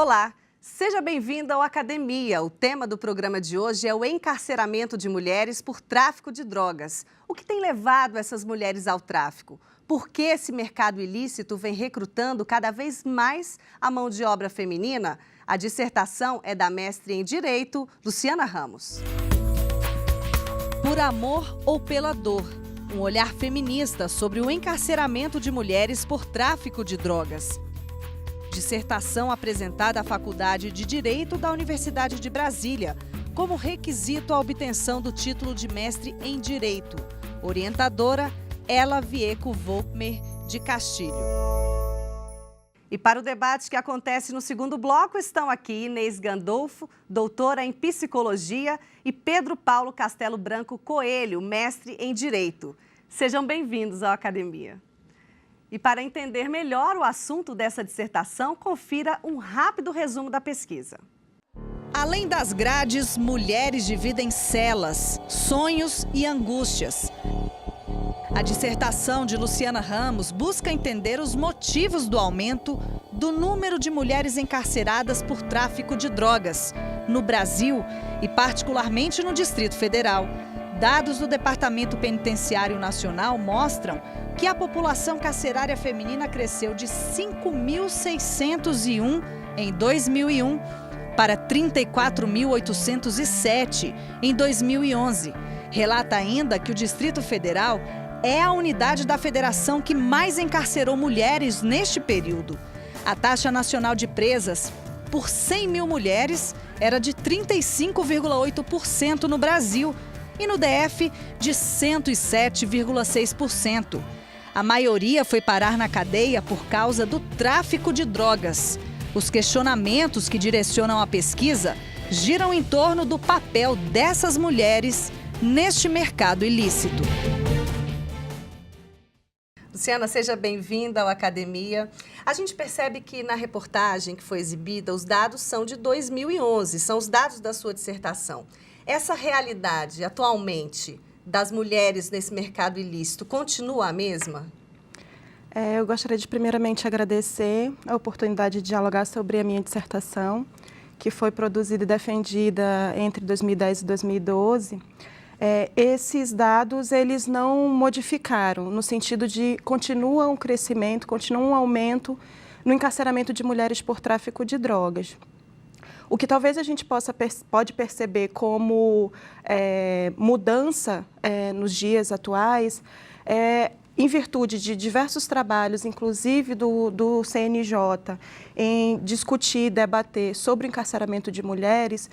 Olá, seja bem-vindo ao Academia. O tema do programa de hoje é o encarceramento de mulheres por tráfico de drogas. O que tem levado essas mulheres ao tráfico? Por que esse mercado ilícito vem recrutando cada vez mais a mão de obra feminina? A dissertação é da mestre em Direito, Luciana Ramos. Por amor ou pela dor? Um olhar feminista sobre o encarceramento de mulheres por tráfico de drogas. Dissertação apresentada à Faculdade de Direito da Universidade de Brasília, como requisito à obtenção do título de mestre em Direito. Orientadora, Ela Vieco Volkmer de Castilho. E para o debate que acontece no segundo bloco, estão aqui Inês Gandolfo, doutora em Psicologia, e Pedro Paulo Castelo Branco Coelho, mestre em Direito. Sejam bem-vindos à Academia. E para entender melhor o assunto dessa dissertação, confira um rápido resumo da pesquisa. Além das grades, mulheres dividem celas, sonhos e angústias. A dissertação de Luciana Ramos busca entender os motivos do aumento do número de mulheres encarceradas por tráfico de drogas no Brasil e particularmente no Distrito Federal. Dados do Departamento Penitenciário Nacional mostram que a população carcerária feminina cresceu de 5.601 em 2001 para 34.807 em 2011. Relata ainda que o Distrito Federal é a unidade da federação que mais encarcerou mulheres neste período. A taxa nacional de presas por 100 mil mulheres era de 35,8% no Brasil e no DF de 107,6%. A maioria foi parar na cadeia por causa do tráfico de drogas. Os questionamentos que direcionam a pesquisa giram em torno do papel dessas mulheres neste mercado ilícito. Luciana, seja bem-vinda ao Academia. A gente percebe que na reportagem que foi exibida, os dados são de 2011, são os dados da sua dissertação. Essa realidade, atualmente, das mulheres nesse mercado ilícito, continua a mesma? Eu gostaria de, primeiramente, agradecer a oportunidade de dialogar sobre a minha dissertação, que foi produzida e defendida entre 2010 e 2012. Esses dados, eles não modificaram, no sentido de continua um crescimento, continua um aumento no encarceramento de mulheres por tráfico de drogas. O que talvez a gente pode perceber como mudança nos dias atuais em virtude de diversos trabalhos, inclusive do CNJ, em discutir e debater sobre o encarceramento de mulheres,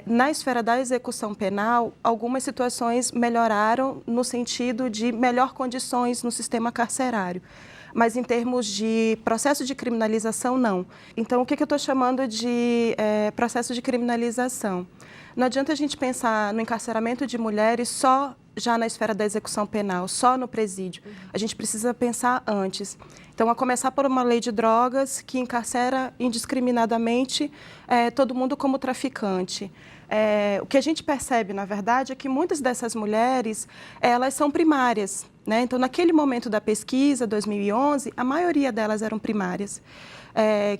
na esfera da execução penal, algumas situações melhoraram no sentido de melhor condições no sistema carcerário. Mas em termos de processo de criminalização, não. Então, o que eu estou chamando de processo de criminalização? Não adianta a gente pensar no encarceramento de mulheres só já na esfera da execução penal, só no presídio. A gente precisa pensar antes. Então, a começar por uma lei de drogas que encarcera indiscriminadamente todo mundo como traficante. O que a gente percebe, na verdade, é que muitas dessas mulheres, elas são primárias, né? Então, naquele momento da pesquisa, 2011, a maioria delas eram primárias,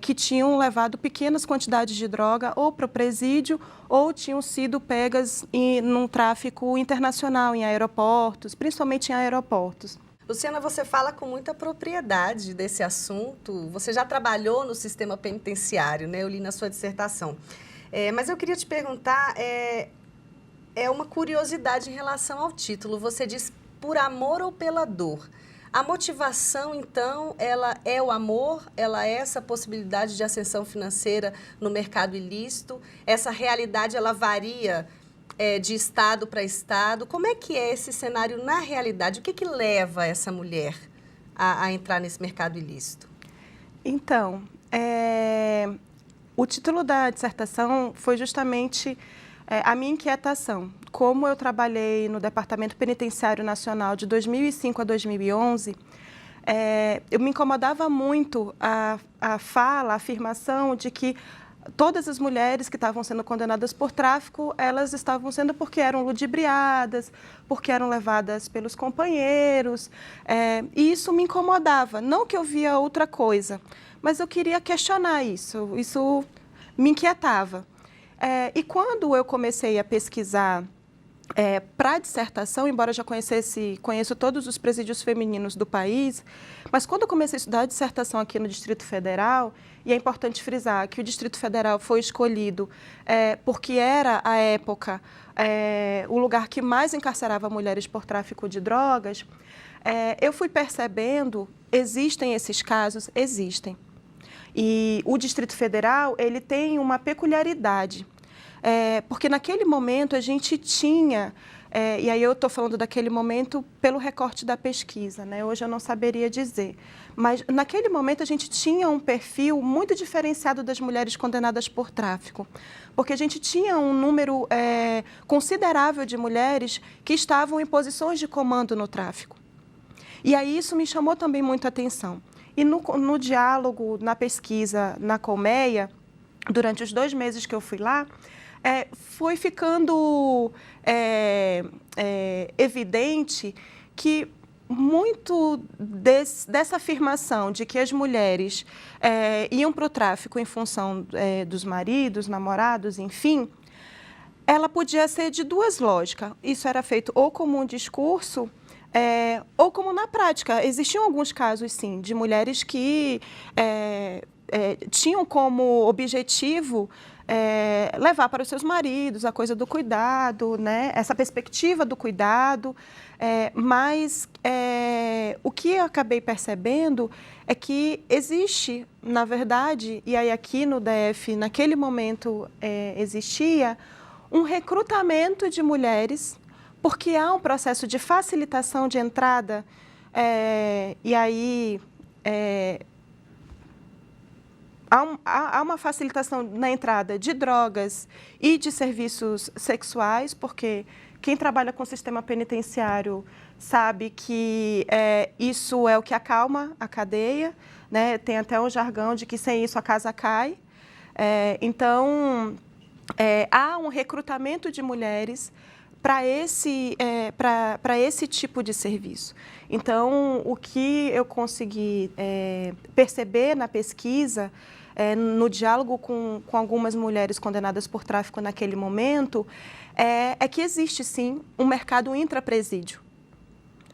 que tinham levado pequenas quantidades de droga ou para o presídio ou tinham sido pegas num tráfico internacional, em aeroportos, principalmente em aeroportos. Luciana, você fala com muita propriedade desse assunto. Você já trabalhou no sistema penitenciário, né? Eu li na sua dissertação. Mas eu queria te perguntar, uma curiosidade em relação ao título. Você diz por amor ou pela dor. A motivação, então, ela é o amor? Ela é essa possibilidade de ascensão financeira no mercado ilícito? Essa realidade, ela varia de estado para estado? Como é que é esse cenário na realidade? O que leva essa mulher a entrar nesse mercado ilícito? Então, o título da dissertação foi justamente a minha inquietação. Como eu trabalhei no Departamento Penitenciário Nacional de 2005 a 2011, eu me incomodava muito a afirmação de que todas as mulheres que estavam sendo condenadas por tráfico, elas estavam sendo porque eram ludibriadas, porque eram levadas pelos companheiros, e isso me incomodava. Não que eu via outra coisa, mas eu queria questionar isso me inquietava. E quando eu comecei a pesquisar para a dissertação, embora eu já conheço todos os presídios femininos do país, mas quando eu comecei a estudar a dissertação aqui no Distrito Federal, e é importante frisar que o Distrito Federal foi escolhido porque era, à época, o lugar que mais encarcerava mulheres por tráfico de drogas, eu fui percebendo, existem esses casos? Existem. E o Distrito Federal, ele tem uma peculiaridade, porque naquele momento a gente tinha, e aí eu estou falando daquele momento pelo recorte da pesquisa, né? Hoje eu não saberia dizer, mas naquele momento a gente tinha um perfil muito diferenciado das mulheres condenadas por tráfico, porque a gente tinha um número considerável de mulheres que estavam em posições de comando no tráfico. E aí isso me chamou também muito a atenção. E no diálogo, na pesquisa, na colmeia, durante os 2 meses que eu fui lá, foi ficando evidente que muito dessa afirmação de que as mulheres iam para o tráfico em função dos maridos, namorados, enfim, ela podia ser de 2 lógicas. Isso era feito ou como um discurso, ou como na prática. Existiam alguns casos, sim, de mulheres que tinham como objetivo levar para os seus maridos a coisa do cuidado, né? Essa perspectiva do cuidado, mas o que eu acabei percebendo é que existe, na verdade, e aí aqui no DF, naquele momento existia um recrutamento de mulheres, porque há um processo de facilitação de entrada, e aí há uma facilitação na entrada de drogas e de serviços sexuais, porque quem trabalha com o sistema penitenciário sabe que isso é o que acalma a cadeia, né? Tem até um jargão de que sem isso a casa cai. Então, há um recrutamento de mulheres para esse tipo de serviço. Então, o que eu consegui perceber na pesquisa, no diálogo com algumas mulheres condenadas por tráfico naquele momento, é que existe, sim, um mercado intrapresídio,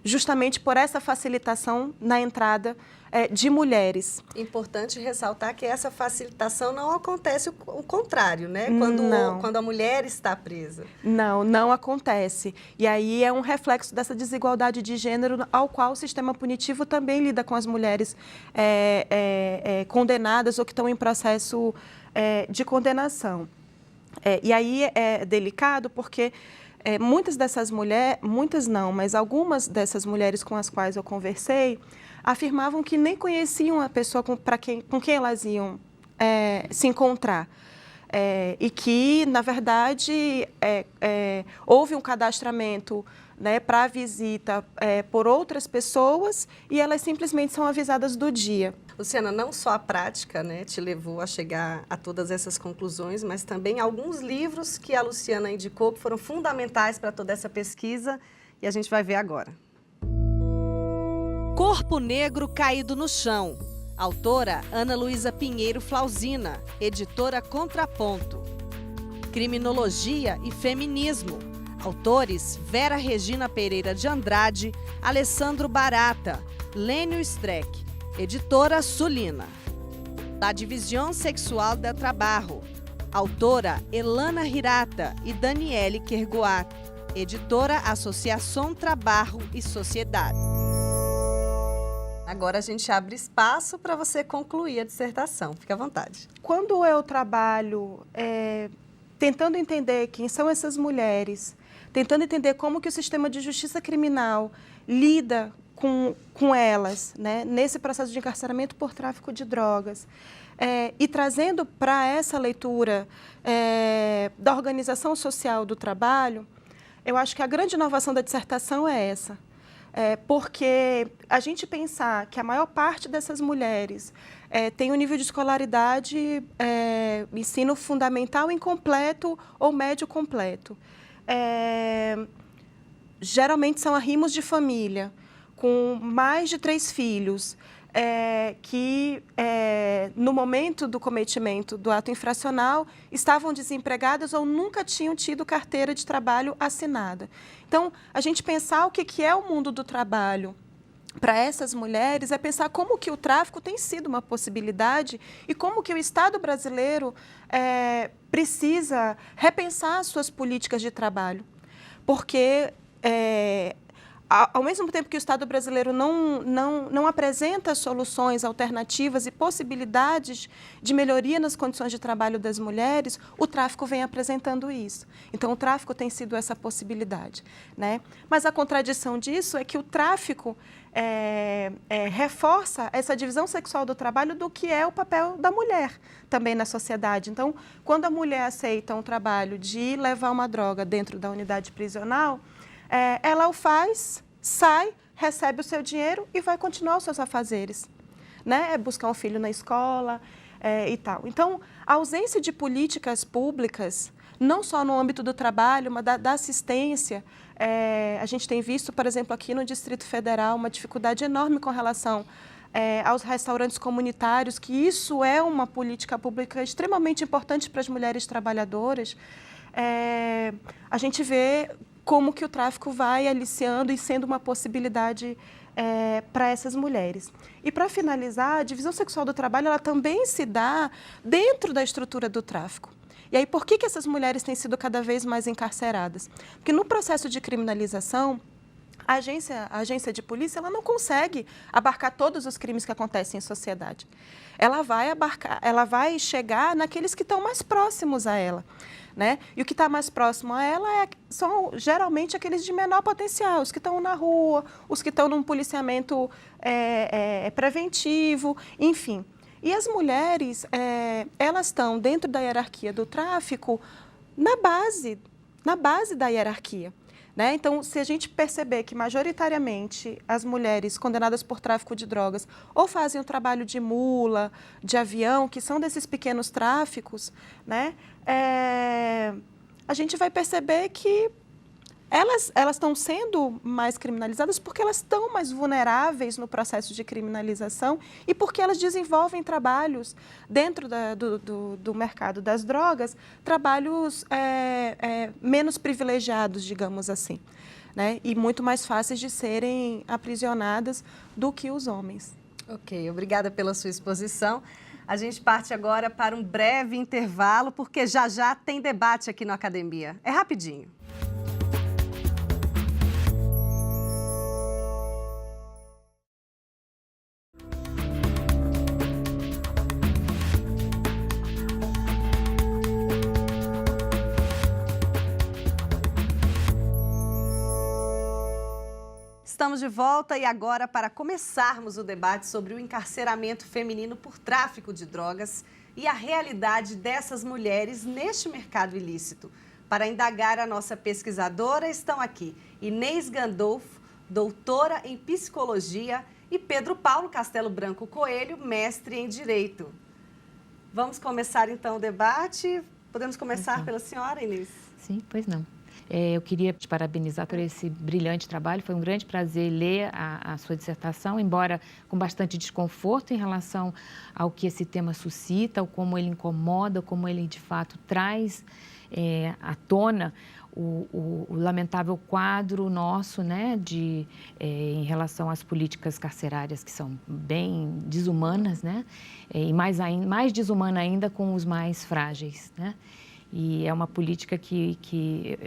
justamente por essa facilitação na entrada de mulheres. Importante ressaltar que essa facilitação não acontece o contrário, né? Quando a mulher está presa. Não acontece. E aí é um reflexo dessa desigualdade de gênero ao qual o sistema punitivo também lida com as mulheres condenadas ou que estão em processo de condenação. E aí é delicado porque muitas dessas mulheres, muitas não, mas algumas dessas mulheres com as quais eu conversei, afirmavam que nem conheciam a pessoa com quem elas iam se encontrar. E que, na verdade, houve um cadastramento, né, para a visita por outras pessoas e elas simplesmente são avisadas do dia. Luciana, não só a prática, né, te levou a chegar a todas essas conclusões, mas também alguns livros que a Luciana indicou que foram fundamentais para toda essa pesquisa e a gente vai ver agora. Corpo Negro Caído no Chão. Autora Ana Luísa Pinheiro Flausina, editora Contraponto. Criminologia e Feminismo. Autores Vera Regina Pereira de Andrade, Alessandro Barata, Lênio Streck, editora Sulina. La Divisão Sexual del Trabalho. Autora Elana Hirata e Daniele Kergoat, editora Associação Trabalho e Sociedade. Agora a gente abre espaço para você concluir a dissertação. Fique à vontade. Quando eu trabalho tentando entender quem são essas mulheres, tentando entender como que o sistema de justiça criminal lida com elas, né, nesse processo de encarceramento por tráfico de drogas, e trazendo para essa leitura da organização social do trabalho, eu acho que a grande inovação da dissertação é essa. porque a gente pensar que a maior parte dessas mulheres tem um nível de escolaridade, ensino fundamental incompleto ou médio completo. Geralmente são arrimos de família, com mais de 3 filhos, que no momento do cometimento do ato infracional estavam desempregadas ou nunca tinham tido carteira de trabalho assinada. Então, a gente pensar o que é o mundo do trabalho para essas mulheres é pensar como que o tráfico tem sido uma possibilidade e como que o Estado brasileiro precisa repensar suas políticas de trabalho. Porque ao mesmo tempo que o Estado brasileiro não apresenta soluções alternativas e possibilidades de melhoria nas condições de trabalho das mulheres, o tráfico vem apresentando isso. Então, o tráfico tem sido essa possibilidade, né? Mas a contradição disso é que o tráfico reforça essa divisão sexual do trabalho do que é o papel da mulher também na sociedade. Então, quando a mulher aceita um trabalho de levar uma droga dentro da unidade prisional, ela o faz, sai, recebe o seu dinheiro e vai continuar os seus afazeres, né? Buscar um filho na escola e tal. Então, a ausência de políticas públicas, não só no âmbito do trabalho, mas da assistência, a gente tem visto, por exemplo, aqui no Distrito Federal, uma dificuldade enorme com relação aos restaurantes comunitários, que isso é uma política pública extremamente importante para as mulheres trabalhadoras. A gente vê como que o tráfico vai aliciando e sendo uma possibilidade para essas mulheres. E, para finalizar, a divisão sexual do trabalho ela também se dá dentro da estrutura do tráfico. E aí, por que essas mulheres têm sido cada vez mais encarceradas? Porque no processo de criminalização, a agência de polícia ela não consegue abarcar todos os crimes que acontecem em sociedade. Ela vai chegar naqueles que estão mais próximos a ela, né? E o que está mais próximo a ela são geralmente aqueles de menor potencial, os que estão na rua, os que estão num policiamento preventivo, enfim. E as mulheres, elas estão dentro da hierarquia do tráfico na base da hierarquia. Né? Então, se a gente perceber que, majoritariamente, as mulheres condenadas por tráfico de drogas ou fazem o trabalho de mula, de avião, que são desses pequenos tráficos, né? A gente vai perceber que elas estão sendo mais criminalizadas porque elas estão mais vulneráveis no processo de criminalização e porque elas desenvolvem trabalhos dentro do mercado das drogas, trabalhos menos privilegiados, digamos assim, né? E muito mais fáceis de serem aprisionadas do que os homens. Ok, obrigada pela sua exposição. A gente parte agora para um breve intervalo, porque já tem debate aqui no Academia. É rapidinho. Estamos de volta e agora para começarmos o debate sobre o encarceramento feminino por tráfico de drogas e a realidade dessas mulheres neste mercado ilícito. Para indagar a nossa pesquisadora estão aqui Inês Gandolfo, doutora em psicologia, e Pedro Paulo Castelo Branco Coelho, mestre em direito. Vamos começar então o debate. Podemos começar pela senhora, Inês? Sim, pois não. Eu queria te parabenizar por esse brilhante trabalho. Foi um grande prazer ler a sua dissertação, embora com bastante desconforto em relação ao que esse tema suscita, como ele incomoda, como ele de fato traz à tona o lamentável quadro nosso, né, em relação às políticas carcerárias que são bem desumanas, né, e mais desumana ainda com os mais frágeis, né. E é uma política que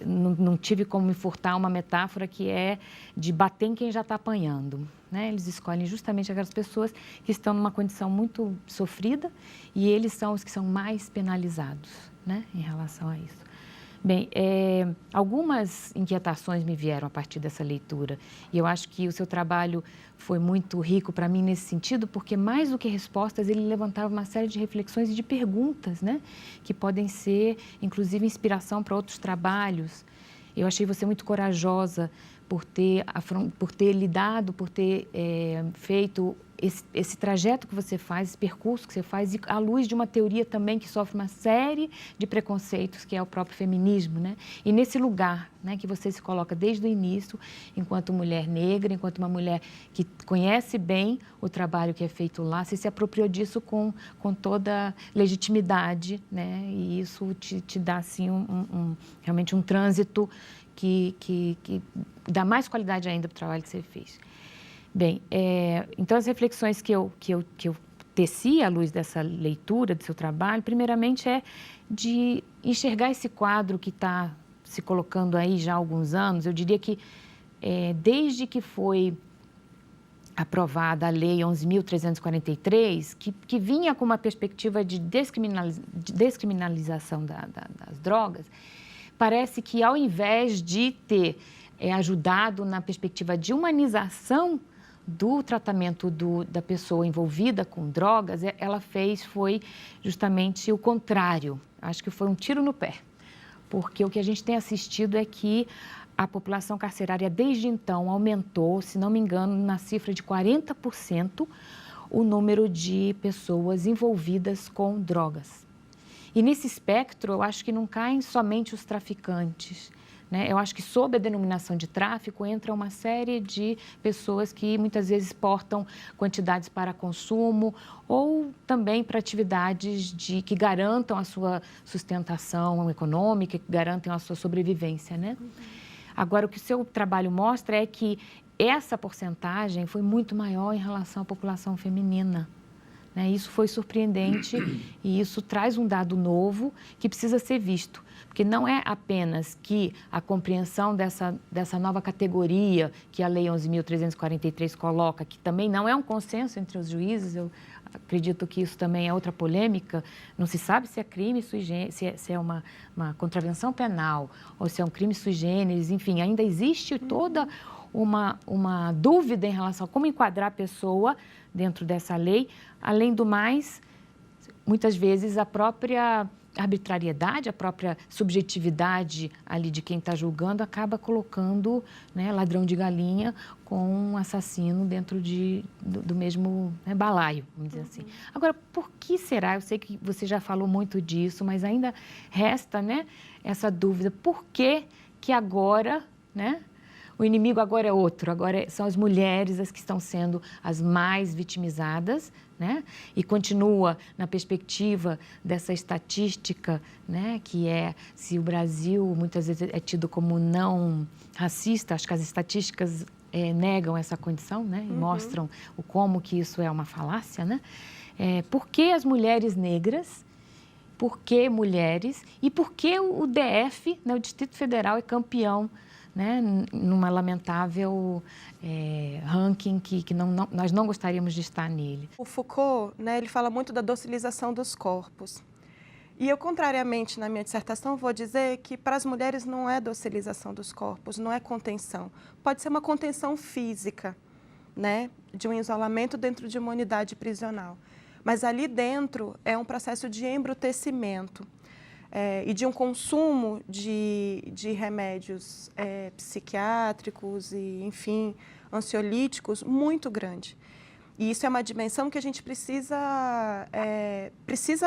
não tive como me furtar uma metáfora que é de bater em quem já está apanhando, né? Eles escolhem justamente aquelas pessoas que estão numa condição muito sofrida e eles são os que são mais penalizados, né, em relação a isso. Bem, algumas inquietações me vieram a partir dessa leitura e eu acho que o seu trabalho foi muito rico para mim nesse sentido, porque mais do que respostas, ele levantava uma série de reflexões e de perguntas, né, que podem ser, inclusive, inspiração para outros trabalhos. Eu achei você muito corajosa por ter lidado, por ter feito esse trajeto que você faz, esse percurso que você faz, e à luz de uma teoria também que sofre uma série de preconceitos, que é o próprio feminismo, né? E nesse lugar, né, que você se coloca desde o início, enquanto mulher negra, enquanto uma mulher que conhece bem o trabalho que é feito lá, você se apropriou disso com toda legitimidade, né? E isso te dá, assim, realmente um trânsito que dá mais qualidade ainda para o trabalho que você fez. Bem, então as reflexões que eu teci à luz dessa leitura do seu trabalho, primeiramente é de enxergar esse quadro que está se colocando aí já há alguns anos. Eu diria que desde que foi aprovada a Lei 11.343, que vinha com uma perspectiva de descriminalização das drogas, parece que ao invés de ter ajudado na perspectiva de humanização do tratamento da pessoa envolvida com drogas, ela foi justamente o contrário. Acho que foi um tiro no pé, porque o que a gente tem assistido é que a população carcerária desde então aumentou, se não me engano, na cifra de 40%, o número de pessoas envolvidas com drogas. E nesse espectro, eu acho que não caem somente os traficantes, né? Eu acho que sob a denominação de tráfico entra uma série de pessoas que muitas vezes portam quantidades para consumo ou também para atividades que garantam a sua sustentação econômica, que garantam a sua sobrevivência, né? Agora, o que o seu trabalho mostra é que essa porcentagem foi muito maior em relação à população feminina, né? Isso foi surpreendente e isso traz um dado novo que precisa ser visto. Porque não é apenas que a compreensão dessa nova categoria que a Lei 11.343 coloca, que também não é um consenso entre os juízes, eu acredito que isso também é outra polêmica, não se sabe se é crime sui generis, se é uma contravenção penal ou se é um crime sui generis, enfim, ainda existe toda uma dúvida em relação a como enquadrar a pessoa dentro dessa lei. Além do mais, muitas vezes a própria arbitrariedade, a própria subjetividade ali de quem está julgando acaba colocando, né, ladrão de galinha com um assassino dentro do mesmo, né, balaio, vamos dizer assim. Agora, por que será? Eu sei que você já falou muito disso, mas ainda resta, né, essa dúvida. Por que agora, né, o inimigo agora é outro, agora são as mulheres as que estão sendo as mais vitimizadas, né? E continua na perspectiva dessa estatística, né? Que se o Brasil muitas vezes é tido como não racista, acho que as estatísticas negam essa condição, né? E mostram como que isso é uma falácia, né? Por que as mulheres negras? Por que mulheres? E por que o DF, né, o Distrito Federal, é campeão, né, numa lamentável ranking que nós não gostaríamos de estar nele? O Foucault, né, ele fala muito da docilização dos corpos. E eu, contrariamente, na minha dissertação, vou dizer que para as mulheres não é docilização dos corpos, não é contenção. Pode ser uma contenção física, né, de um isolamento dentro de uma unidade prisional. Mas ali dentro é um processo de embrutecimento. E de um consumo de remédios psiquiátricos e, enfim, ansiolíticos muito grande. E isso é uma dimensão que a gente precisa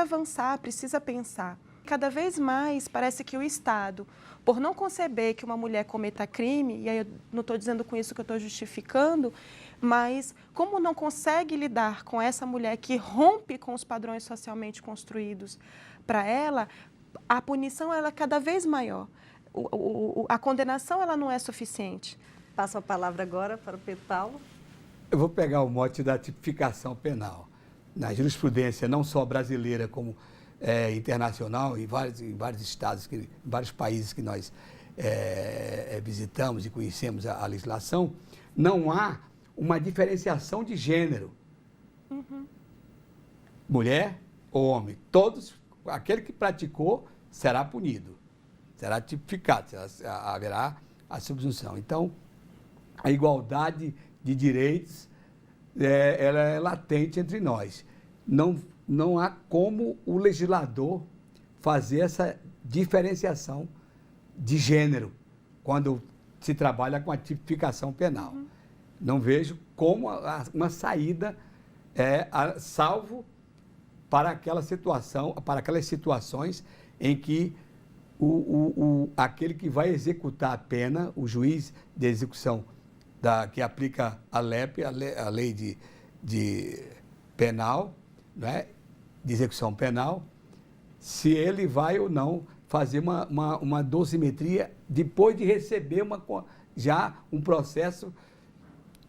avançar, precisa pensar. Cada vez mais parece que o Estado, por não conceber que uma mulher cometa crime, e aí eu não estou dizendo com isso que eu estou justificando, mas como não consegue lidar com essa mulher que rompe com os padrões socialmente construídos para ela, a punição ela é cada vez maior. A condenação ela não é suficiente. Passo a palavra agora para o Pedro Paulo. Eu vou pegar o mote da tipificação penal. Na jurisprudência, não só brasileira, como internacional, em vários estados, em vários países que nós visitamos e conhecemos a legislação, não há uma diferenciação de gênero. Mulher ou homem, todos, aquele que praticou será punido, será tipificado, haverá a subsunção. Então, a igualdade de direitos ela é latente entre nós. Não há como o legislador fazer essa diferenciação de gênero quando se trabalha com a tipificação penal. Não vejo como uma saída salvo para aquela situação, para aquelas situações em que aquele que vai executar a pena, o juiz de execução que aplica a LEP, a lei de penal, né, de execução penal, se ele vai ou não fazer uma dosimetria depois de receber já um processo,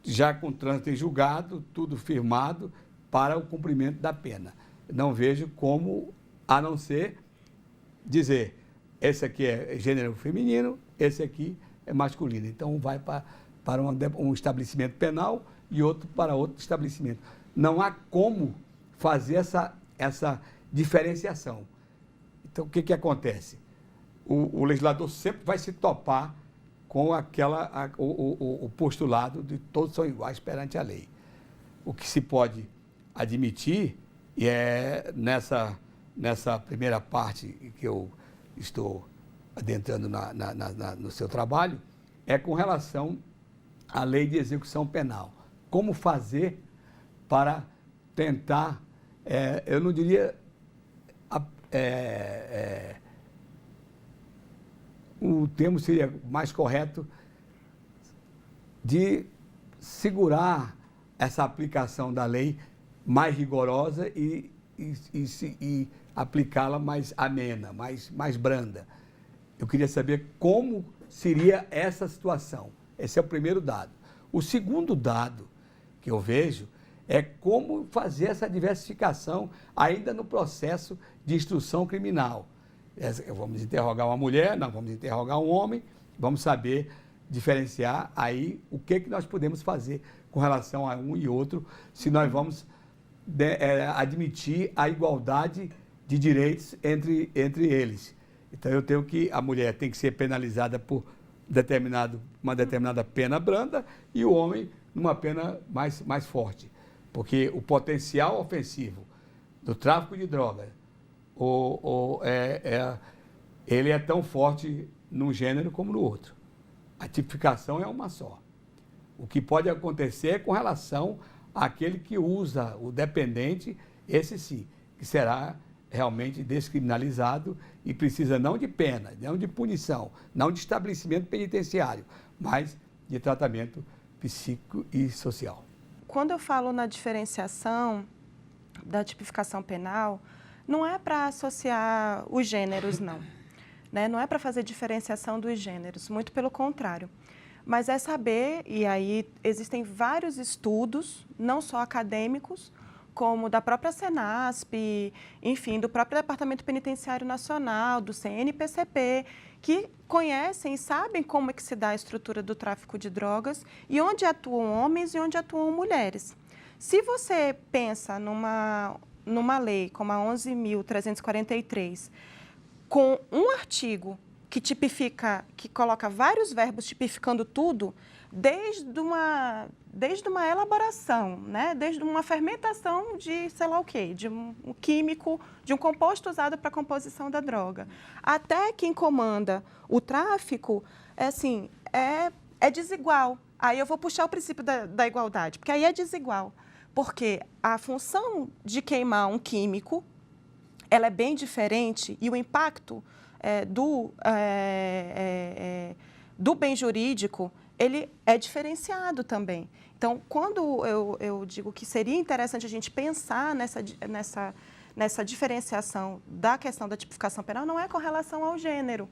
já com trânsito em julgado, tudo firmado para o cumprimento da pena. Não vejo como, a não ser dizer, esse aqui é gênero feminino, esse aqui é masculino. Então, vai para um estabelecimento penal e outro para outro estabelecimento. Não há como fazer essa diferenciação. Então, o que acontece? O legislador sempre vai se topar com o postulado de todos são iguais perante a lei. O que se pode admitir, e é nessa primeira parte que eu estou adentrando no seu trabalho, é com relação à lei de execução penal. Como fazer para tentar, eu não diria, o termo seria mais correto, de segurar essa aplicação da lei mais rigorosa e aplicá-la mais amena, mais branda. Eu queria saber como seria essa situação. Esse é o primeiro dado. O segundo dado que eu vejo é como fazer essa diversificação ainda no processo de instrução criminal. Vamos interrogar uma mulher, não vamos interrogar um homem, vamos saber diferenciar aí o que nós podemos fazer com relação a um e outro, se nós vamos admitir a igualdade de direitos entre eles. Então, a mulher tem que ser penalizada por uma determinada pena branda e o homem numa pena mais forte. Porque o potencial ofensivo do tráfico de drogas, ele é tão forte num gênero como no outro. A tipificação é uma só. O que pode acontecer é com relação àquele que usa o dependente, esse sim, que será realmente descriminalizado e precisa não de pena, não de punição, não de estabelecimento penitenciário, mas de tratamento psíquico e social. Quando eu falo na diferenciação da tipificação penal, não é para associar os gêneros, não. Né? Não é para fazer diferenciação dos gêneros, muito pelo contrário. Mas é saber, e aí existem vários estudos, não só acadêmicos, como da própria Senasp, enfim, do próprio Departamento Penitenciário Nacional, do CNPCP, que conhecem e sabem como é que se dá a estrutura do tráfico de drogas e onde atuam homens e onde atuam mulheres. Se você pensa numa lei como a 11.343, com um artigo que tipifica, que coloca vários verbos tipificando tudo, desde uma elaboração, né? Desde uma fermentação de sei lá o quê, de um químico, de um composto usado para a composição da droga, até quem comanda o tráfico, é desigual. Aí eu vou puxar o princípio da igualdade, porque aí é desigual, porque a função de queimar um químico, ela é bem diferente e o impacto do bem jurídico, ele é diferenciado também. Então, quando eu digo que seria interessante a gente pensar nessa diferenciação da questão da tipificação penal, não é com relação ao gênero,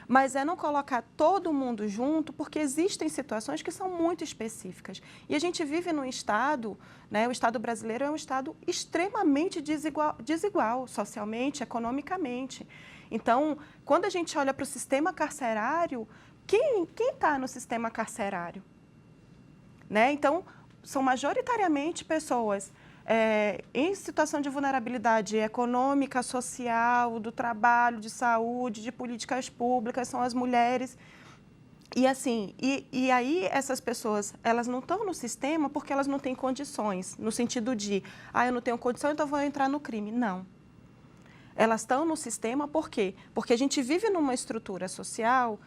mas é não colocar todo mundo junto, porque existem situações que são muito específicas. E a gente vive num Estado, né, o Estado brasileiro é um Estado extremamente desigual socialmente, economicamente. Então, quando a gente olha para o sistema carcerário, quem está no sistema carcerário? Né? Então, são majoritariamente pessoas em situação de vulnerabilidade econômica, social, do trabalho, de saúde, de políticas públicas, são as mulheres. E assim, e aí essas pessoas, elas não estão no sistema porque elas não têm condições, no sentido de, eu não tenho condição, então vou entrar no crime. Não. Elas estão no sistema por quê? Porque a gente vive numa estrutura social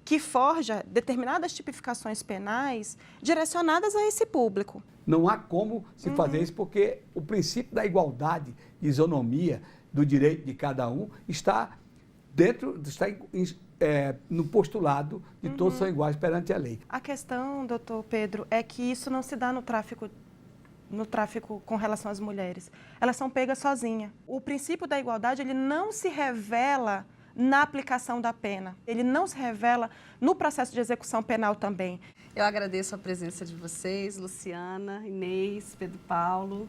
que forja determinadas tipificações penais direcionadas a esse público. Não há como se fazer isso, porque o princípio da igualdade, de isonomia, do direito de cada um, está no postulado de todos são iguais perante a lei. A questão, doutor Pedro, é que isso não se dá no tráfico com relação às mulheres. Elas são pegas sozinhas. O princípio da igualdade, ele não se revela na aplicação da pena. Ele não se revela no processo de execução penal também. Eu agradeço a presença de vocês, Luciana, Inês, Pedro Paulo.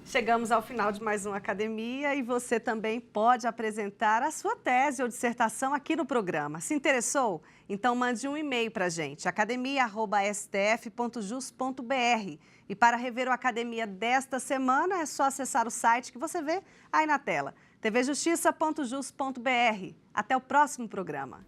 Chegamos ao final de mais uma Academia e você também pode apresentar a sua tese ou dissertação aqui no programa. Se interessou? Então mande um e-mail para a gente, academia@stf.jus.br. E para rever o Academia desta semana é só acessar o site que você vê aí na tela, tvjustiça.jus.br. Até o próximo programa.